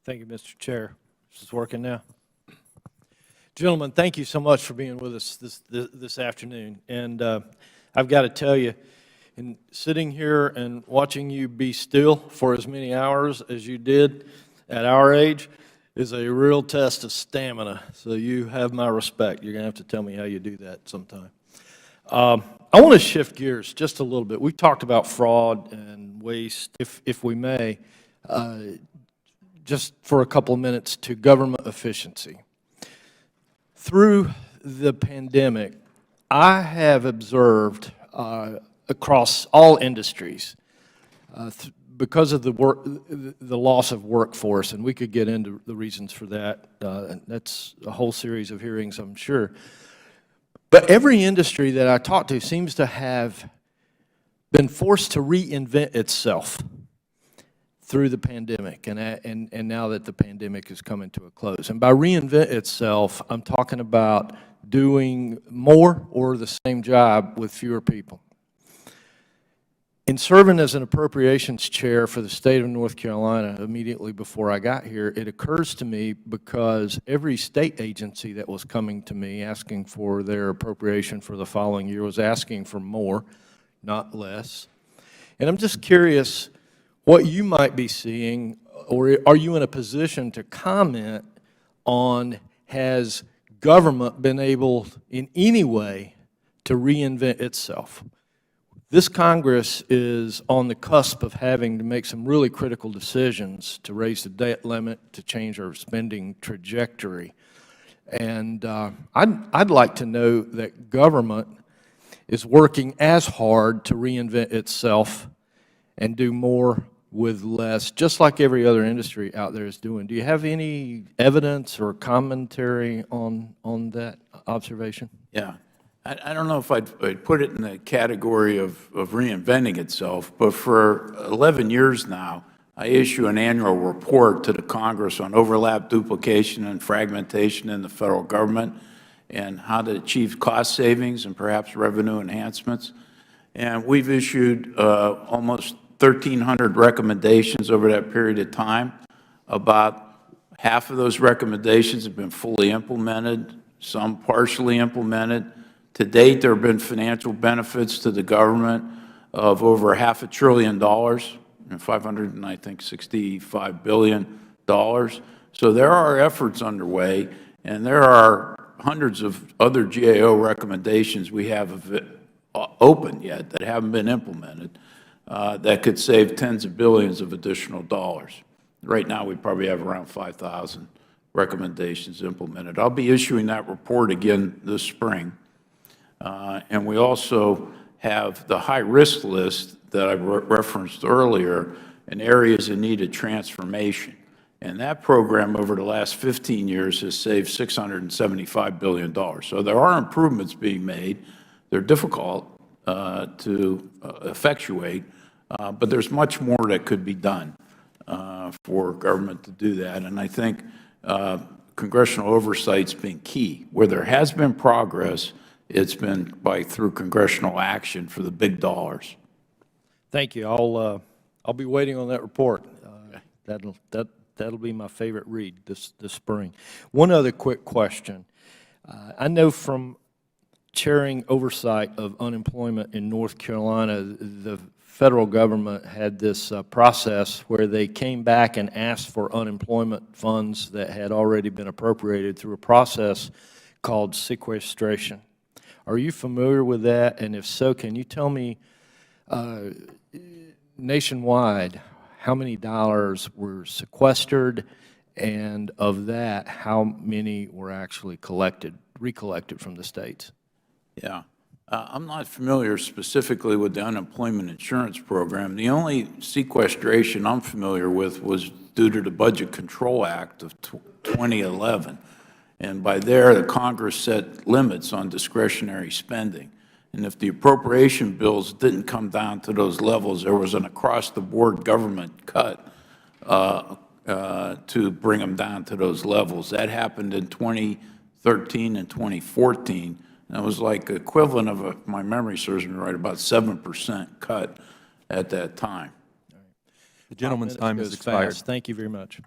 Thank you, Mr. Chair. This is working now. Gentlemen, thank you so much for being with us this afternoon. And I've got to tell you, in sitting here and watching you be still for as many hours as you did at our age is a real test of stamina. So you have my respect. You're going to have to tell me how you do that sometime. I want to shift gears just a little bit. We talked about fraud and waste, if we may, just for a couple of minutes, to government efficiency. Through the pandemic, I have observed across all industries, because of the loss of workforce, and we could get into the reasons for that. That's a whole series of hearings, I'm sure. But every industry that I talk to seems to have been forced to reinvent itself through the pandemic, and now that the pandemic is coming to a close. And by reinvent itself, I'm talking about doing more or the same job with fewer people. In serving as an appropriations chair for the state of North Carolina immediately before I got here, it occurs to me because every state agency that was coming to me asking for their appropriation for the following year was asking for more, not less. And I'm just curious what you might be seeing, or are you in a position to comment on, has government been able in any way to reinvent itself? This Congress is on the cusp of having to make some really critical decisions to raise the debt limit, to change our spending trajectory. And I'd like to know that government is working as hard to reinvent itself and do more with less, just like every other industry out there is doing. Do you have any evidence or commentary on that observation? Yeah. I don't know if I'd put it in the category of reinventing itself, but for 11 years now, I issue an annual report to the Congress on overlap, duplication, and fragmentation in the federal government and how to achieve cost savings and perhaps revenue enhancements. And we've issued almost 1,300 recommendations over that period of time. About half of those recommendations have been fully implemented, some partially implemented. To date, there have been financial benefits to the government of over $500 billion, $565 billion. So there are efforts underway, and there are hundreds of other GAO recommendations we have open yet that haven't been implemented that could save tens of billions of additional dollars. Right now, we probably have around 5,000 recommendations implemented. I'll be issuing that report again this spring. And we also have the high-risk list that I referenced earlier in areas in need of transformation. And that program over the last 15 years has saved $675 billion. So there are improvements being made. They're difficult to effectuate, but there's much more that could be done for government to do that. And I think congressional oversight's been key. Where there has been progress, it's been through congressional action for the big dollars. Thank you. I'll be waiting on that report. That'll be my favorite read this spring. One other quick question. I know from chairing oversight of unemployment in North Carolina, the federal government had this process where they came back and asked for unemployment funds that had already been appropriated through a process called sequestration. Are you familiar with that? And if so, can you tell me nationwide how many dollars were sequestered, and of that, how many were actually recollected from the states? Yeah. I'm not familiar specifically with the unemployment insurance program. The only sequestration I'm familiar with was due to the Budget Control Act of 2011. And by there, the Congress set limits on discretionary spending. And if the appropriation bills didn't come down to those levels, there was an across-the-board government cut to bring them down to those levels. That happened in 2013 and 2014. And it was like equivalent of, if my memory serves me right, about 7% cut at that time. The gentleman's time has expired. Thank you very much.